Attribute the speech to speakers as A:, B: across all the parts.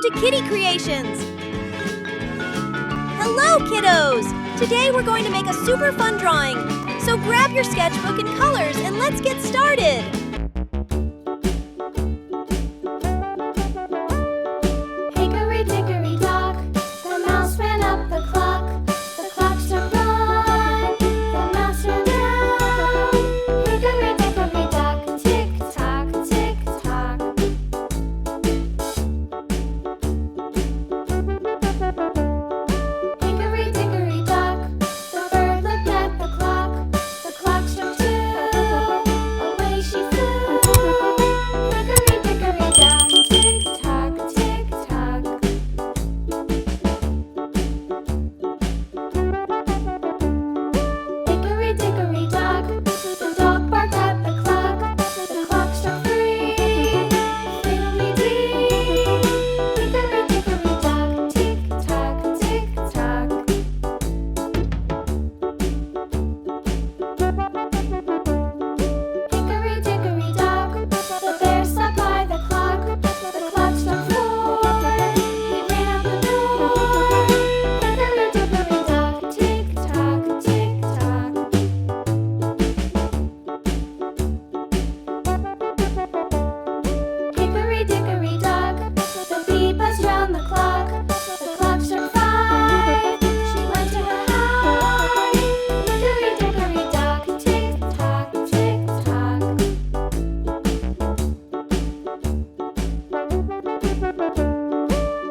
A: Welcome to Kitty Creations! Hello, kiddos! Today we're going to make a super fun drawing. So grab your sketchbook and colors and let's get started!
B: Hickory, dickory, dock, the mouse ran up the clock. The clock struck one, the mouse ran down. Hickory, dickory, dock, tick tock, tick tock. Hickory, dickory, dock, the bird looked at the clock. The clock struck two, away she flew. Hickory, dickory, dock, tick tock, tick tock. Hickory, dickory, dock, the dog barked at the clock. The clock struck three, fiddly-dee. Hickory, dickory, dock, tick tock, tick tock. Hickory, dickory, dock, the bear sat by the clock. The clock struck four, he ran out the door. Hickory, dickory, dock, tick tock, tick tock. Hickory, dickory, dock, the bee buzzed round the clock. The clock struck five, she went to her hive. Hickory, dickory, dock, tick tock, tick tock.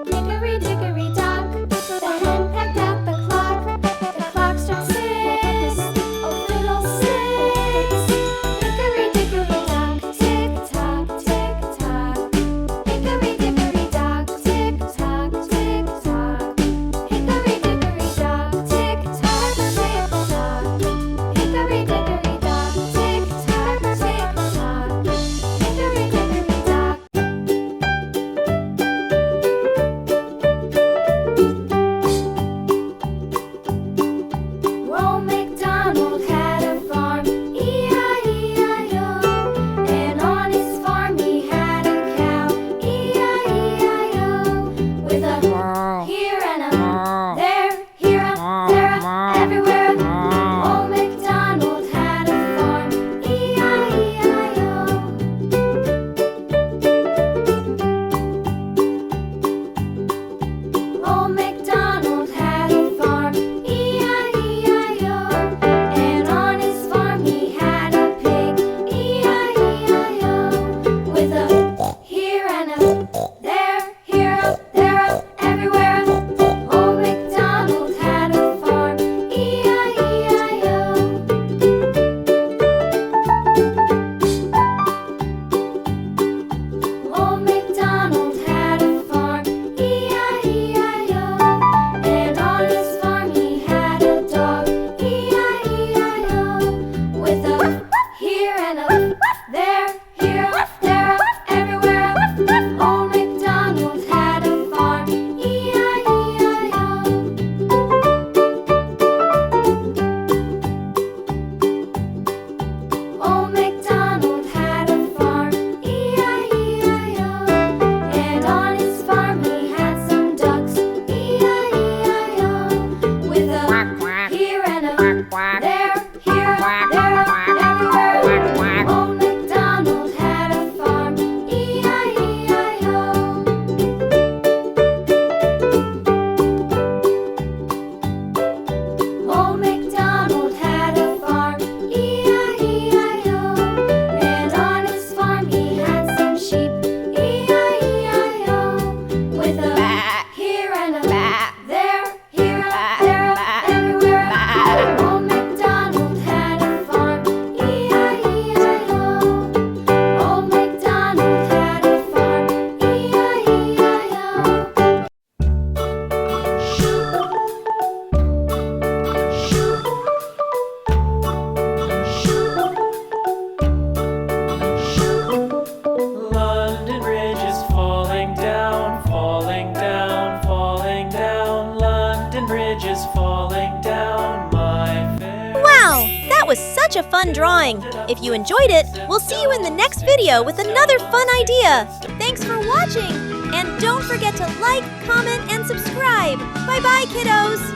B: Hickory, dickory, dock, the hen pecked at the clock. The clock struck six, oh fiddlesticks. Hickory, dickory, dock, tick tock, tick tock. Hickory, dickory, dock, tick tock, tick tock. Hickory, dickory, dock, tick tock, tick tock. Hickory, dickory, dock, tick tock, tick tock. Hickory, dickory, dock. Old MacDonald had a farm, E-I-E-I-O. And on his farm he had a cow, E-I-E-I-O. With a here and a there, here a, there a, everywhere a. Old MacDonald had a farm, E-I-E-I-O. Old MacDonald had a farm, E-I-E-I-O. And on his farm he had a pig, E-I-E-I-O. With a here and a there, here a, there a, everywhere a. Old MacDonald had a farm, E-I-E-I-O. Old MacDonald had a farm, E-I-E-I-O. And on his farm he had a dog, E-I-E-I-O. With a here and a there, here a, there a, everywhere a. Old MacDonald had a farm, E-I-E-I-O. Old MacDonald had a farm, E-I-E-I-O. And on his farm he had some ducks, E-I-E-I-O. With a here and a there, here a, there a, everywhere. Old MacDonald had a farm, E-I-E-I-O. Old MacDonald had a farm, E-I-E-I-O. And on his farm he had some sheep, E-I-E-I-O. With a here and a there, here a, there a, everywhere. Old MacDonald had a farm, E-I-E-I-O. Old MacDonald had a farm, E-I-E-I-O.
C: London Bridge is falling down, falling down, falling down. London Bridge is falling down, my fair.
A: Wow, that was such a fun drawing! If you enjoyed it, we'll see you in the next video with another fun idea! Thanks for watching! And don't forget to like, comment, and subscribe. Bye-bye, kiddos!